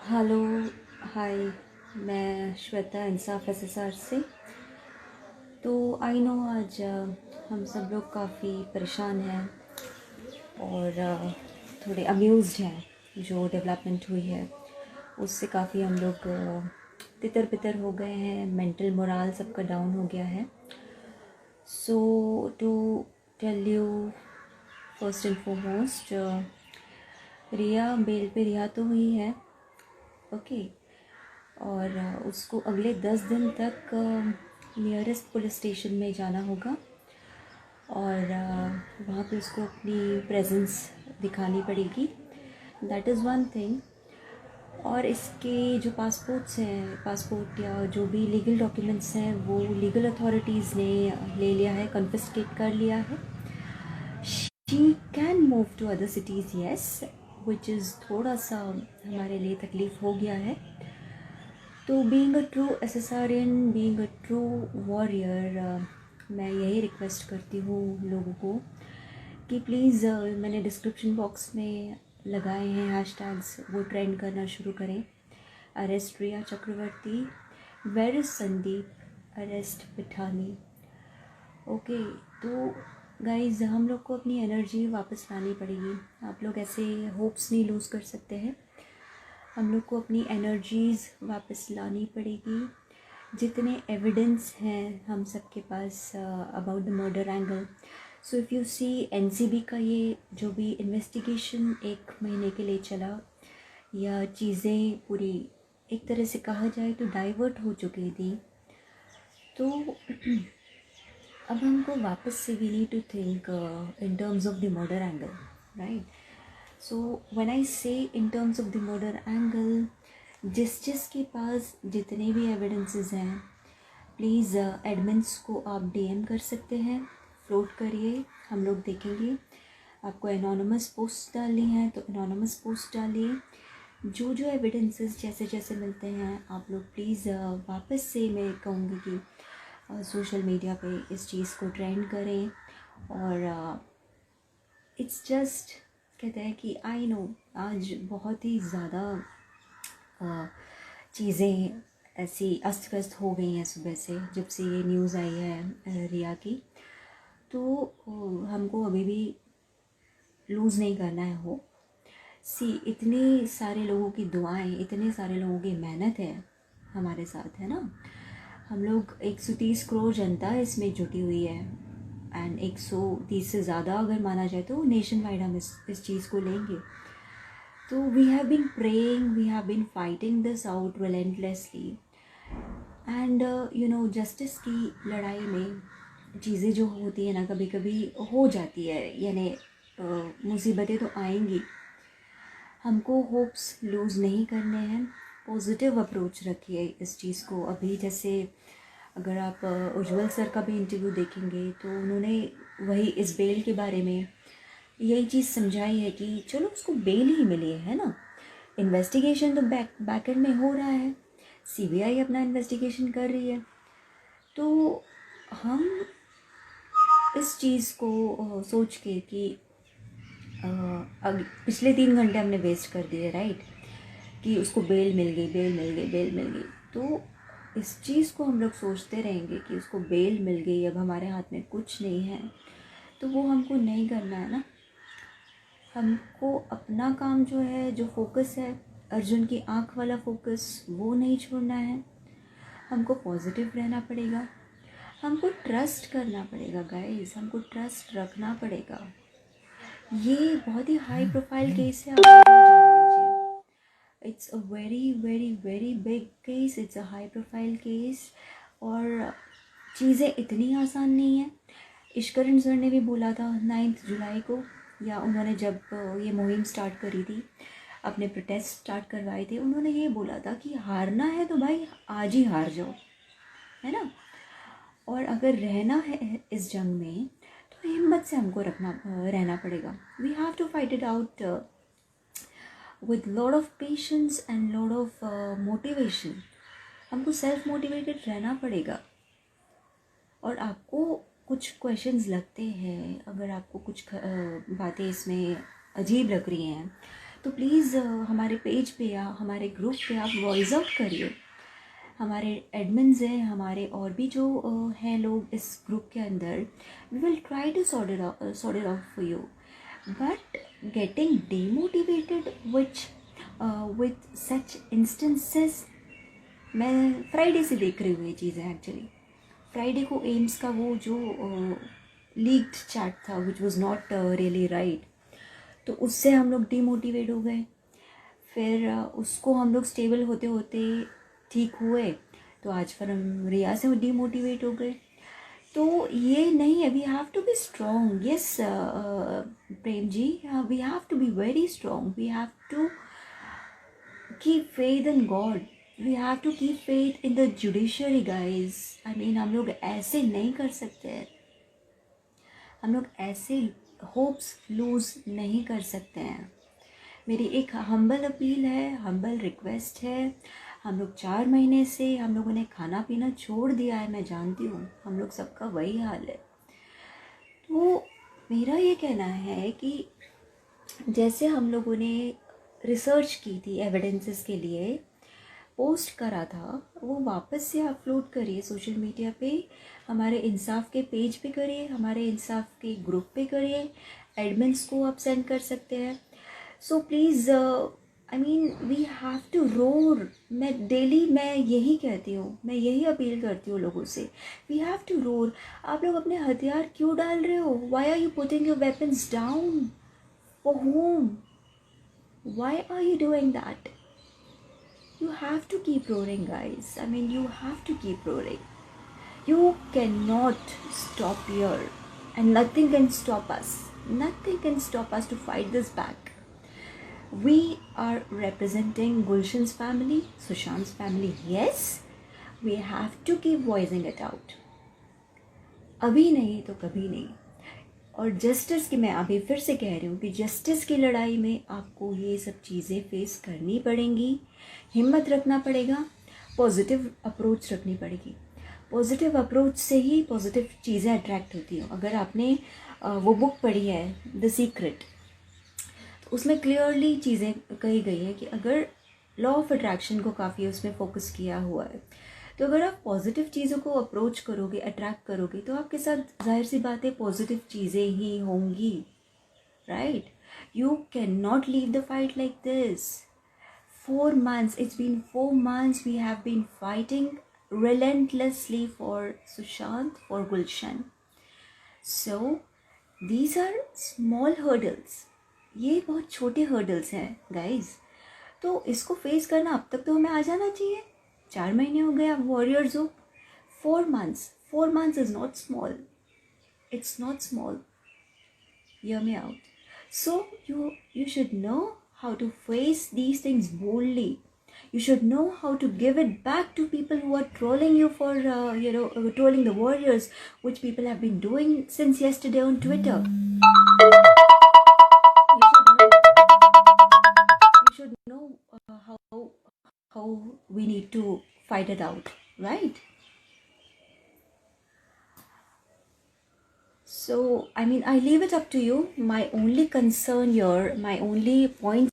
Hello. हाय। मैं श्वेता इंसाफ SSR से। तो आई नो आज हम सब लोग काफ़ी परेशान हैं और थोड़े अम्यूज़ड हैं। जो डेवलपमेंट हुई है उससे काफ़ी हम लोग तितर बितर हो गए हैं। मेंटल मोराल सबका डाउन हो गया है। So to tell you, first and foremost, Rhea bail पे रिहा तो हुई है। ओके। और उसको अगले 10 दिन तक नियरेस्ट पुलिस स्टेशन में जाना होगा और वहाँ पे उसको अपनी प्रेजेंस दिखानी पड़ेगी। That is one thing. और इसके जो पासपोर्ट्स हैं, पासपोर्ट या जो भी लीगल डॉक्यूमेंट्स हैं, वो लीगल अथॉरिटीज़ ने ले लिया है, कन्फिस्केट कर लिया है। She can move to other cities, yes, which is थोड़ा सा हमारे लिए तकलीफ़ हो गया है। तो बीइंग अ ट्रू एसेसरियन, बीइंग अ ट्रू वॉरियर, मैं यही रिक्वेस्ट करती हूँ लोगों को कि प्लीज़, मैंने डिस्क्रिप्शन बॉक्स में लगाए हैं हैशटैग्स, वो ट्रेंड करना शुरू करें। Arrest Rhea Chakraborty, where is Sandeep, arrest Pithani. Okay. तो गाइज, हम लोग को अपनी एनर्जी वापस लानी पड़ेगी। आप लोग ऐसे होप्स नहीं लूज़ कर सकते हैं। हम लोग को अपनी एनर्जीज़ वापस लानी पड़ेगी। जितने एविडेंस हैं हम सब के पास about the murder angle. So if you see, NCB का ये जो भी इन्वेस्टिगेशन 1 महीने के लिए चला, या चीज़ें पूरी एक तरह से कहा जाए तो डाइवर्ट हो चुकी थी। तो अब हमको वापस से we need to think in terms of the murder angle, right? So when I say in terms of the murder angle, जिसके पास जितने भी एविडेंसेस हैं, प्लीज़ एडमिन्स को आप डीएम कर सकते हैं, फ्लोट करिए, हम लोग देखेंगे। आपको एनोनमस पोस्ट डालनी है तो एनोनमस पोस्ट डालिए। जो जो एविडेंसेस जैसे जैसे मिलते हैं, आप लोग प्लीज़ वापस से, मैं कहूँगी कि सोशल मीडिया पे इस चीज़ को ट्रेंड करें। और इट्स जस्ट, कहते हैं कि आई नो आज बहुत ही ज़्यादा चीज़ें ऐसी अस्त व्यस्त हो गई हैं सुबह से, जब से ये न्यूज़ आई है रिया की। तो हमको अभी भी लूज़ नहीं करना है होप। सी, इतने सारे लोगों की दुआएं, इतने सारे लोगों की मेहनत है हमारे साथ, है ना। हम लोग 130 करोड़ जनता इसमें जुटी हुई है, एंड 130 से ज़्यादा अगर माना जाए तो नेशन वाइड हम इस चीज़ को लेंगे। तो we have been praying, we have been fighting this out relentlessly. And you know, justice की लड़ाई में चीज़ें जो होती है ना, कभी कभी हो जाती है, यानी मुसीबतें तो आएंगी। हमको होप्स लूज़ नहीं करने हैं। पॉजिटिव अप्रोच रखिए इस चीज़ को। अभी जैसे अगर आप उज्ज्वल सर का भी इंटरव्यू देखेंगे तो उन्होंने वही इस बेल के बारे में यही चीज़ समझाई है कि चलो उसको बेल ही मिली है ना। इन्वेस्टिगेशन तो बैकएंड में हो रहा है, सीबीआई अपना इन्वेस्टिगेशन कर रही है। तो हम इस चीज़ को सोच के कि पिछले 3 घंटे हमने वेस्ट कर दिए, राइट, कि उसको बेल मिल गई, बेल मिल गई, बेल मिल गई। तो इस चीज़ को हम लोग सोचते रहेंगे कि उसको बेल मिल गई, अब हमारे हाथ में कुछ नहीं है, तो वो हमको नहीं करना है ना। हमको अपना काम जो है, जो फोकस है, अर्जुन की आँख वाला फोकस, वो नहीं छोड़ना है। हमको पॉजिटिव रहना पड़ेगा, हमको ट्रस्ट करना पड़ेगा गाइस, हमको ट्रस्ट रखना पड़ेगा। ये बहुत ही हाई प्रोफाइल केस है, आप ये जान लीजिए। It's a very very very big case, it's a high profile case, और चीज़ें इतनी आसान नहीं है। ईश्वरन सर ने भी बोला था 9 जुलाई को, या उन्होंने जब ये मुहिम स्टार्ट करी थी, अपने प्रोटेस्ट स्टार्ट करवाए थे, उन्होंने ये बोला था कि हारना है तो भाई आज ही हार जाओ, है ना। और अगर रहना है इस जंग में तो हिम्मत से हमको रहना पड़ेगा। We have to fight it out with lot of patience and lot of motivation. हमको सेल्फ मोटिवेटेड रहना पड़ेगा। और आपको कुछ क्वेश्चंस लगते हैं, अगर आपको कुछ बातें इसमें अजीब लग रही हैं, तो प्लीज़ हमारे पेज पे या हमारे ग्रुप पे आप वॉइस आउट करिए। हमारे एडमिन्स हैं, हमारे और भी जो हैं लोग इस ग्रुप के अंदर, we will try to sort it out for you. But getting demotivated with such instances, मैं फ्राइडे से देख रही हूँ ये चीज़ें। एक्चुअली फ्राइडे को एम्स का वो जो लीक्ड चैट था which was not really right, तो उससे हम लोग डीमोटिवेट हो गए। फिर उसको हम लोग स्टेबल होते होते ठीक हुए, तो आज फिर हम रिया से डीमोटिवेट हो गए। तो ये नहीं है, we have to be strong. Yes Prem ji, we have to be very strong. We have to keep faith in God, we have to keep faith in the judiciary guys. I mean हम लोग ऐसे नहीं कर सकते, हम लोग ऐसे होप्स लूज़ नहीं कर सकते हैं। मेरी एक हम्बल अपील है, हम्बल रिक्वेस्ट है। हम लोग 4 महीने से हम लोगों ने खाना पीना छोड़ दिया है, मैं जानती हूँ हम लोग सबका वही हाल है। तो मेरा ये कहना है कि जैसे हम लोगों ने रिसर्च की थी एविडेंसेस के लिए, पोस्ट करा था, वो वापस से अपलोड करिए सोशल मीडिया पे, हमारे इंसाफ के पेज पे करिए, हमारे इंसाफ के ग्रुप पे करिए, एडमिन्स को आप सेंड कर सकते हैं। So please I mean we have to roar. मैं डेली मैं यही कहती हूँ, मैं यही अपील करती हूँ लोगों से, वी हैव टू रोर। आप लोग अपने हथियार क्यों डाल रहे हो? Why are you putting your weapons down? For whom? Why are you doing that? You have to keep roaring, guys. I mean, you have to keep roaring. You cannot stop here, and nothing can stop us. Nothing can stop us to fight this back. We are representing Gulshan's family, Sushant's family. Yes, we have to keep voicing it out. अभी नहीं तो कभी नहीं। और justice की, मैं अभी फिर से कह रही हूँ कि जस्टिस की लड़ाई में आपको ये सब चीज़ें फेस करनी पड़ेंगी, हिम्मत रखना पड़ेगा, पॉजिटिव अप्रोच रखनी पड़ेगी। पॉजिटिव अप्रोच से ही पॉजिटिव चीज़ें अट्रैक्ट होती हैं। अगर आपने वो बुक पढ़ी है द सीक्रेट, तो उसमें क्लियरली चीज़ें कही गई है कि अगर लॉ ऑफ अट्रैक्शन को काफ़ी उसमें फोकस किया हुआ है, तो अगर आप पॉजिटिव चीज़ों को अप्रोच करोगे, अट्रैक्ट करोगे, तो आपके साथ जाहिर सी बात है पॉजिटिव चीज़ें ही होंगी, right? You can not leave the fight like this. 4 months, it's been 4 months we have been fighting relentlessly for Sushant, for Gulshan. So these are small hurdles. ये बहुत छोटे hurdles हैं guys। तो इसको फेस करना अब तक तो हमें आ जाना चाहिए। 4 महीने हो गए, आप वॉरियर्स हो। 4 months is not small. It's not small. Hear me out. So you should know how to face these things boldly. You should know how to give it back to people who are trolling you for, trolling the warriors, which people have been doing since yesterday on Twitter. You should know how we need to fight it out, right? So, I mean, I leave it up to you. My only concern here, my only point,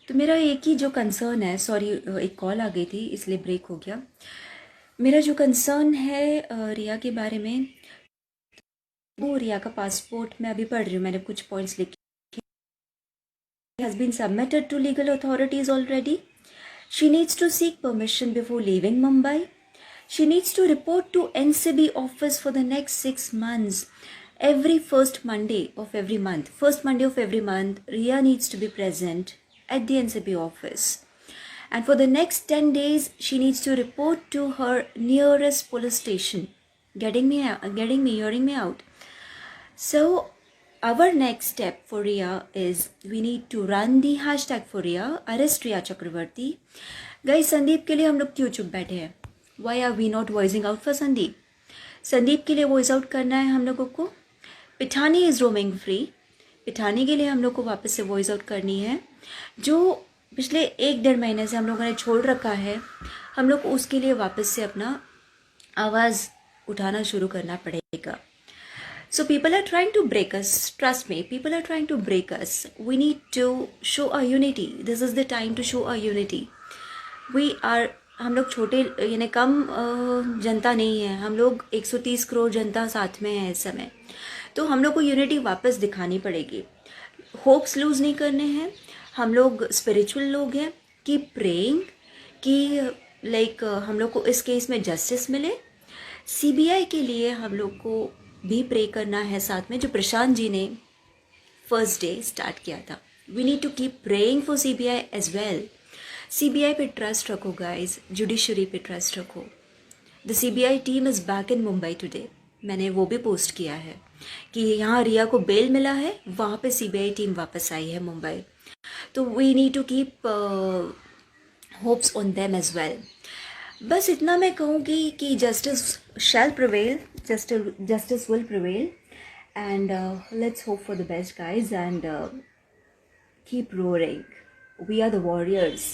तो मेरा एक ही जो concern है, sorry एक call आ गई थी इसलिए break हो गया। मेरा जो कंसर्न है रिया के बारे में, वो रिया का पासपोर्ट मैं अभी पढ़ रही हूँ, मैंने कुछ पॉइंट्स लिखे। has been submitted to legal authorities already. She needs to seek permission before leaving Mumbai. She needs to report to NCB office for the next 6 months. Every first Monday of every month, Riya needs to be present at the NCB office. And for the next 10 days, she needs to report to her nearest police station. Hearing me out. So, our next step for Riya is we need to run the hashtag for Riya, arrest Riya Chakravarti. Guys, Sandeep के लिए हम लोग क्यों चुप बैठे हैं? Why are we not voicing out for Sandeep? Sandeep के लिए वॉइस आउट करना है हम लोगों को। Pithani is roaming free, Pithani के लिए हम लोग को वापस से वॉइस आउट करनी है। जो पिछले 1-1.5 महीने से हम लोगों ने छोड़ रखा है, हम लोग को उसके लिए वापस से अपना आवाज़ उठाना शुरू करना पड़ेगा। So people are trying to break us. Trust me, people are trying to break us. We need to show our unity. This is the time to show our unity. We are, हम लोग छोटे यानी कम जनता नहीं है, हम लोग 130 करोड़ जनता साथ में है इस समय. तो हम लोग को यूनिटी वापस दिखानी पड़ेगी. होप्स लूज़ नहीं करने हैं. हम लोग स्पिरिचुअल लोग हैं. कीप प्रेइंग कि लाइक हम लोग को इस केस में जस्टिस मिले. सीबीआई के लिए हम लोग को भी प्रे करना है साथ में, जो प्रशांत जी ने फर्स्ट डे स्टार्ट किया था. We need to keep praying for CBI as well. CBI पे ट्रस्ट रखो गाइज, जुडिशरी पे ट्रस्ट रखो. The CBI team is back in Mumbai today. मैंने वो भी पोस्ट किया है कि यहाँ रिया को बेल मिला है, वहाँ पे सीबीआई टीम वापस आई है मुंबई. तो we need to keep hopes on them as well. बस इतना मैं कहूँगी कि justice shall prevail, justice will prevail, and let's hope for the best, guys, and keep roaring. We are the warriors.